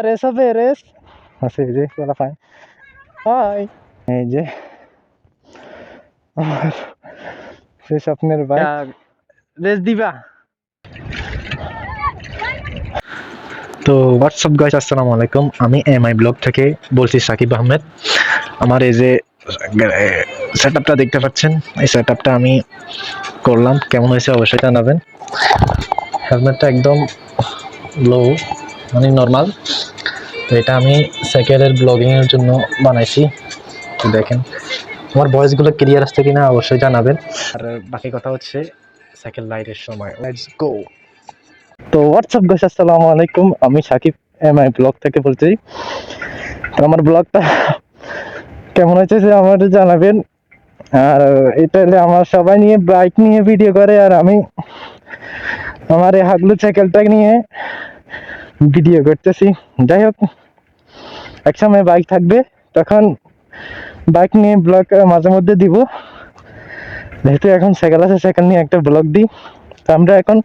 Res of res. Así যে বলা fine. High এই যে আমার সেই স্বপ্নের বাইক রেস দিবা। তো হোয়াটসঅ্যাপ গাইস, আসসালামু আলাইকুম। আমি এমআই ব্লগ থেকে বলছি সাকিব আহমেদ। আমার এই যে সেটআপটা দেখতে পাচ্ছেন, এই সেটআপটা আমি করলাম, কেমন হয়েছে অবশ্যই জানাবেন। হেলমেটটা একদম লো, মানে নর্মাল। তো এটা আমি সাইকেলের ব্লগিংয়ের জন্য বানাইছি। তো দেখেন আমার ভয়েসগুলো ক্লিয়ার আসছে কিনা অবশ্যই জানাবেন। আর বাকি কথা হচ্ছে সাইকেল রাইডের সময়। Let's go. তো হোয়াটসঅ্যাপ গাইস, আসসালামু আলাইকুম। আমি সাকিব এমআই ব্লগ থেকে বলছি। তো আমার ব্লগটা কেমন হয়েছে সে আমার জানাবেন। আর এটা হলে আমার সবাই নিয়ে বাইক নিয়ে ভিডিও করে, আর আমি আমার এই হাগলু সাইকেলটা নিয়ে ভিডিও করতেছি। যাই হোক, এক সময় বাইক থাকবে, তখন বাইক নিয়ে ব্লগ মাঝে মধ্যে দিব। যেহেতু এখন সাইকেল আছে, সাইকেল নিয়ে একটা ব্লগ দিই। তো আমরা এখন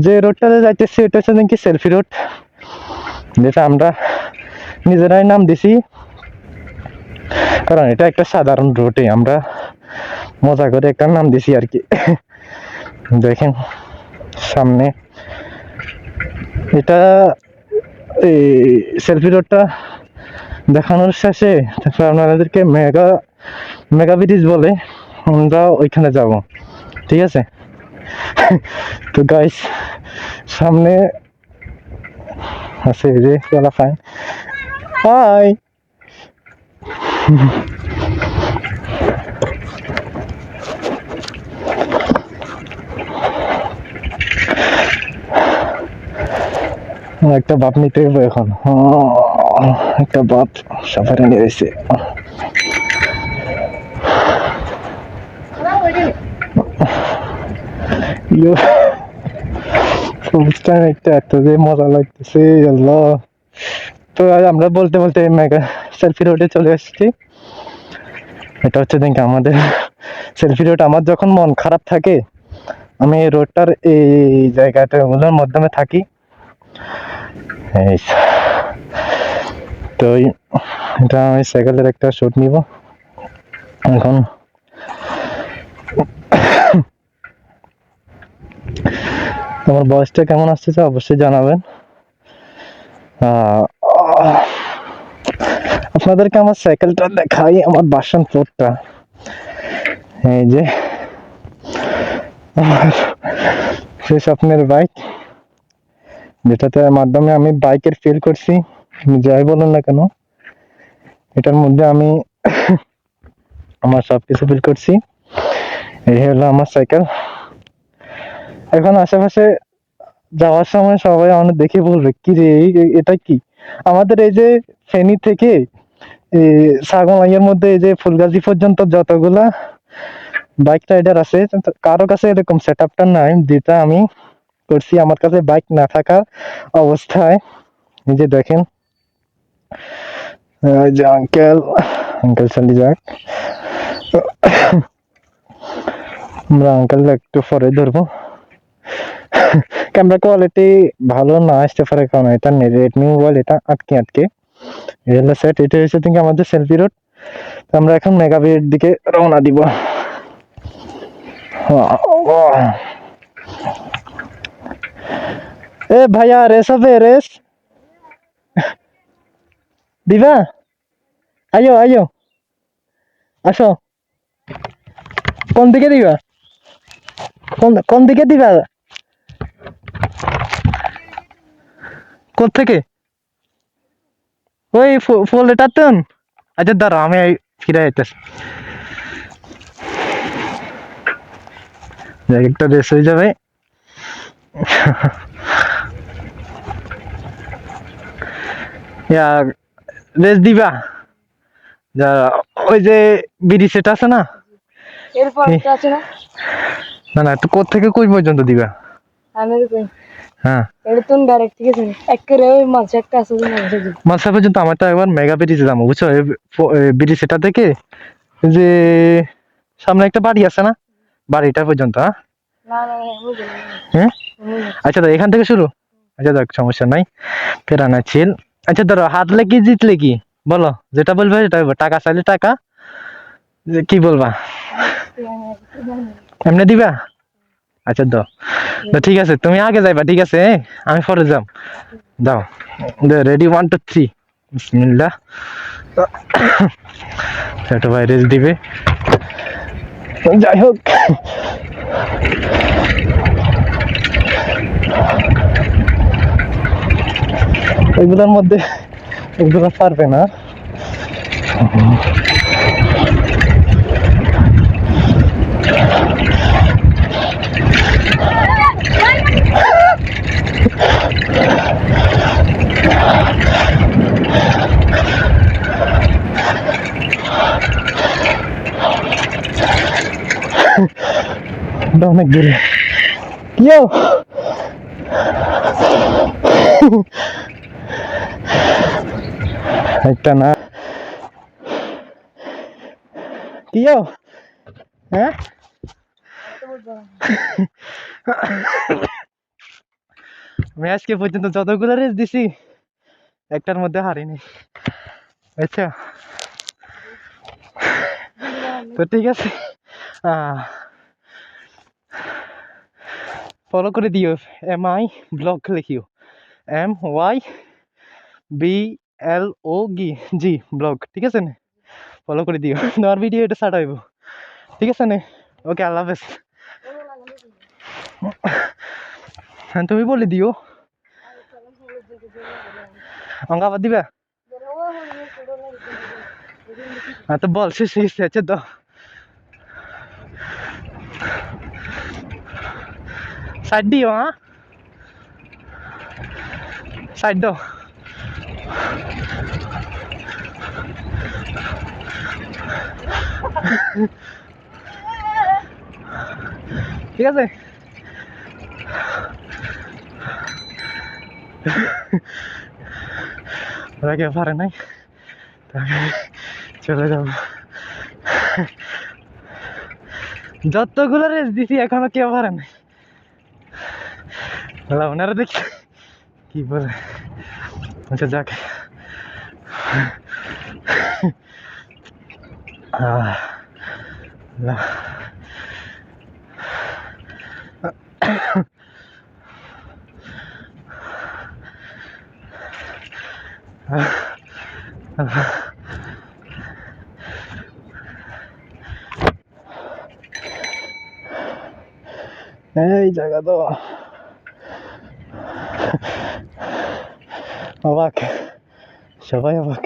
যে রোডটাতে যাইতেছি এটা হচ্ছে নাকি সেলফি রোড, যেটা আমরা নিজেরাই নাম দিছি, কারণ এটা একটা সাধারণ রোডে আমরা মজা করে একটা নাম দিছি আর কি। দেখেন সামনে এটা এই সেলফি রোডটা দেখানোর শেষে আপনাদেরকে মেগা মেগা ব্রিজ বলে, আমরা ওইখানে যাব, ঠিক আছে? তো গাইস সামনে আছে যে বলা ফাইন। হাই একটা বাপ নিতে হবে এখন। একটা বাপ সাফারে নিয়ে এসে একটা এত যে মজা লাগতেছে আল্লাহ। তো আমরা বলতে বলতে মেগা সেলফি রোডে চলে এসেছি। এটা হচ্ছে দেখি আমাদের সেলফি রোড। আমার যখন মন খারাপ থাকে আমি এই রোডটার এই জায়গাটাগুলোর মাধ্যমে থাকি। এই তো এটা আমি সাইকেলের একটা শুট নিব এখন। তোমার বয়সটা কেমন আসতেছে অবশ্যই জানাবেন। আপনাদেরকে আমার সাইকেলটা দেখাই, আমার বাসনপুরটা। এই যে আমার সেই স্বপ্নের বাইক, যেটাতে মাধ্যমে আমি বাইকের ফিল করছি। যাই বলুন না কেন, এটার মধ্যে আমি আমার সবকিছু ফিল করছি। এই হলো আমার সাইকেল। এখন আশেপাশে যাওয়ার সময় সবাই আমাদের দেখে বলবে কি রে এটা কি। আমাদের এই যে ফেনী থেকে সাগমাইয়ের মধ্যে এই যে ফুলগাজী পর্যন্ত যতগুলা বাইক রাইডার আছে, কারো কাছে এরকম সেট আপটা নাই যেটা আমি করছি। আমার কাছে বাইক না থাকা অবস্থায় এই যে দেখেন যে আঙ্কেল আঙ্কেল চলে যাক, আমরা আঙ্কেল একটু পরে ধরবো। ক্যামেরা কোয়ালিটি ভালো না আসতে পারে, কারণ এটা রেডমি মোবাইল, এটা আটকে আটকে সেট। এটা হচ্ছে থেকে আমাদের সেলফি রোড। আমরা এখন মেগাবির দিকে রওনা দিব। এ ভাইয়া রেস হবে, রেস দিবা? আইও আইও, আসো। কোন দিকে দিবা? কোন দিকে দিবা? কোথেকে? ওই ফুল এটাতেন। আচ্ছা দাঁড়া, আমি ফিরে যাইতেছি। একটা রেস হয়ে যাবে। রেস দিবা? যা ওই যে বিডি সেট আছে না, না না, তো কোথেকে কই পর্যন্ত দিবা? হ্যাঁ মালসা পর্যন্ত। আমার তো একবার মেগা বিডিতে যাবো, বুঝছো? বিডি সেটা থেকে যে সামনে একটা বাড়ি আছে না, বাড়িটা পর্যন্ত। হ্যাঁ আচ্ছা, এখান থেকে শুরু। আচ্ছা দেখ, সমস্যা নাই, ফেরানা ছিল। আচ্ছা ধরো হারলে কি জিতলে কি বলো, যেটা বলবে সেটা হইবো। টাকা চাইলে টাকা, যে কি বলবা এমনি দিবা? আচ্ছা দাও। তো ঠিক আছে তুমি আগে যাইবা, ঠিক আছে আমি পরে যাম। দাও, রেডি, 1 2 3, বিসমিল্লাহ। ছোট ভাই রেস দিবে। যাই হোক, এগুলোর মধ্যে এগুলো পারবে না। অনেক দূরে কেউ একটা না কেউ, হ্যাঁ আমি আজকে পর্যন্ত যতগুলো রেস দিছি একটার মধ্যে হারিনি। আচ্ছা তো ঠিক আছে, ফলো করে দিও, MI ব্লগ লিখিও, MYBLOG ব্লগ, ঠিক আছে না? ফলো করে দিও, তোমার ভিডিও এটা স্টার্ট হইব, ঠিক আছে না? ওকে, আল্লাহ হাফেজ। হ্যাঁ তুমি বলে দিও, আমাকে আবার দিবা? হ্যাঁ তো বল, শেষ হচ্ছে তো, সাইড দিও, হ্যাঁ সাইড দাও। ঠিক আছে, ওরা কেউ পারে নাই, চলে যাবো। যতগুলো রেস দিছি এখনো কেউ পারে নাই, ওনারা দেখি কি বলে। আচ্ছা যাক, এই জায়গা তো অবাক, সবাই অবাক।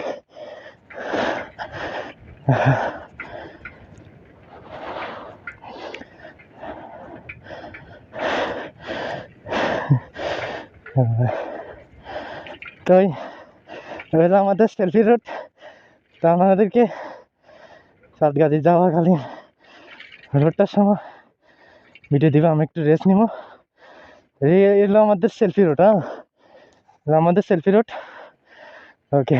তো হলো আমাদের সেলফি রোড। তো আমাদেরকে সাতগাছি যাওয়াকালীন রোডটার সময় ভিডিও দিবে, আমি একটু রেস্ট নিব। এই এলো আমাদের সেলফি রোড, হ্যাঁ আমাদের সেলফি রোড। ওকে।